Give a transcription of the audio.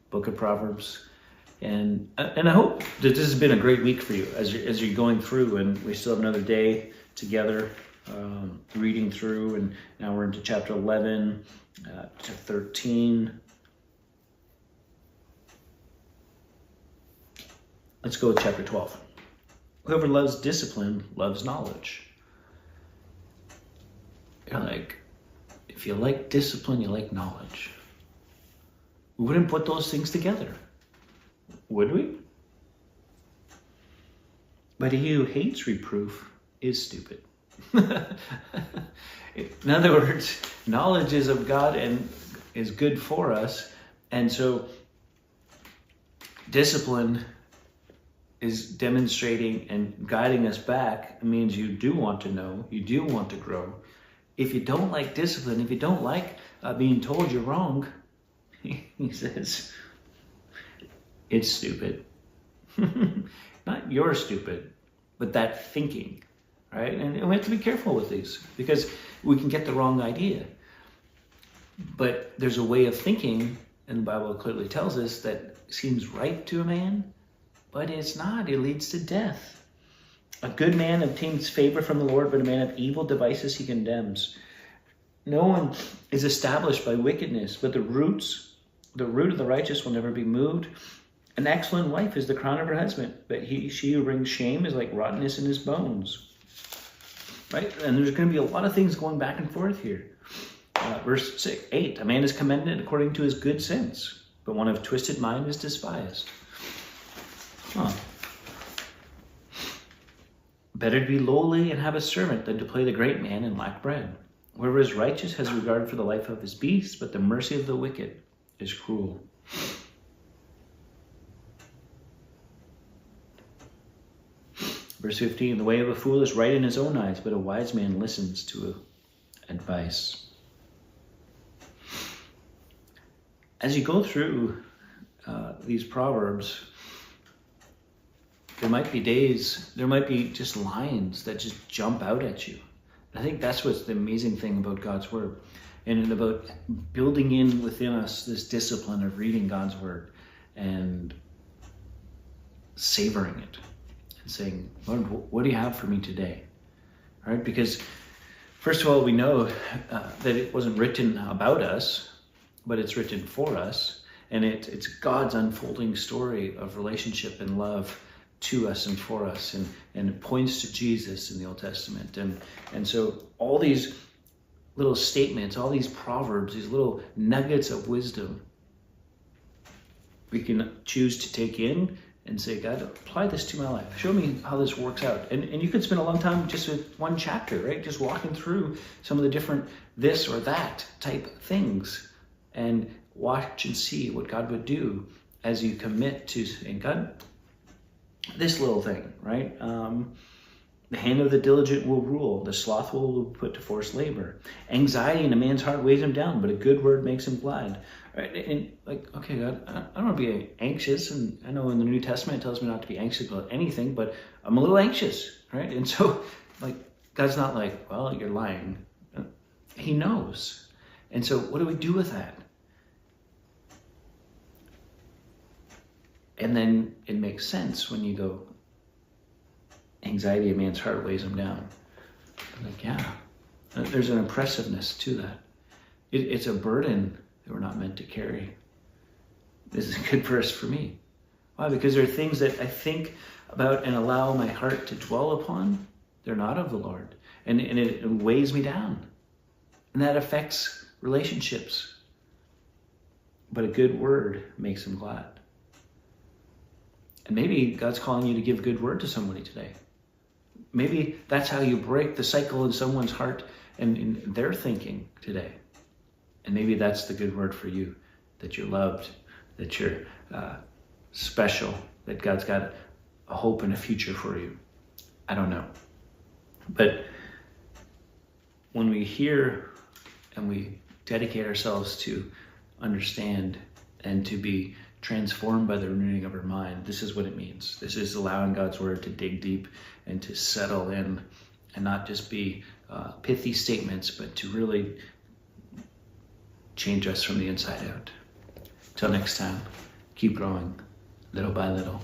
book of Proverbs. And I hope that this has been a great week for you as you're going through, and we still have another day together reading through, and now we're into chapter 11 to 13. Let's go with chapter 12. Whoever loves discipline loves knowledge. You're like, if you like discipline, you like knowledge. We wouldn't put those things together, would we? But he who hates reproof is stupid. In other words, knowledge is of God and is good for us. And so discipline is demonstrating and guiding us back. It means you do want to know, you do want to grow. If you don't like discipline, if you don't like being told you're wrong, he says, it's stupid. Not you're stupid, but that thinking, right? And we have to be careful with these because we can get the wrong idea. But there's a way of thinking, and the Bible clearly tells us, that seems right to a man, but it's not. It leads to death. A good man obtains favor from the Lord, but a man of evil devices he condemns. No one is established by wickedness, but the root of the righteous will never be moved. An excellent wife is the crown of her husband, but she who brings shame is like rottenness in his bones. Right? And there's going to be a lot of things going back and forth here. Verse 8, a man is commended according to his good sense, but one of twisted mind is despised. Better to be lowly and have a servant than to play the great man and lack bread. Whoever is righteous has regard for the life of his beasts, but the mercy of the wicked is cruel. Verse 15, the way of a fool is right in his own eyes, but a wise man listens to advice. As you go through these Proverbs, there might be days, there might be just lines that just jump out at you. I think that's what's the amazing thing about God's Word, and about building in within us this discipline of reading God's Word and savoring it and saying, Lord, what do you have for me today? All right? Because first of all, we know that it wasn't written about us, but it's written for us, and it's God's unfolding story of relationship and love to us and for us, and it points to Jesus in the Old Testament. And so all these little statements, all these proverbs, these little nuggets of wisdom, we can choose to take in and say, God, apply this to my life. Show me how this works out. And you could spend a long time just with one chapter, right? Just walking through some of the different this or that type things and watch and see what God would do as you commit to saying, God, this little thing, right? The hand of the diligent will rule. The slothful will be put to forced labor. Anxiety in a man's heart weighs him down, but a good word makes him glad. Right? And like, okay, God, I don't want to be anxious. And I know in the New Testament it tells me not to be anxious about anything, but I'm a little anxious, right? And so, like, God's not like, well, you're lying. He knows. And so what do we do with that? And then it makes sense when you go, anxiety in a man's heart weighs him down. Like, yeah, there's an oppressiveness to that. It's a burden that we're not meant to carry. This is a good verse for me. Why? Because there are things that I think about and allow my heart to dwell upon. They're not of the Lord. And it weighs me down. And that affects relationships. But a good word makes him glad. And maybe God's calling you to give a good word to somebody today. Maybe that's how you break the cycle in someone's heart and in their thinking today. And maybe that's the good word for you, that you're loved, that you're special, that God's got a hope and a future for you. I don't know. But when we hear and we dedicate ourselves to understand and to be transformed by the renewing of our mind, this is what it means. This is allowing God's word to dig deep and to settle in and not just be pithy statements, but to really change us from the inside out. Till next time, keep growing little by little.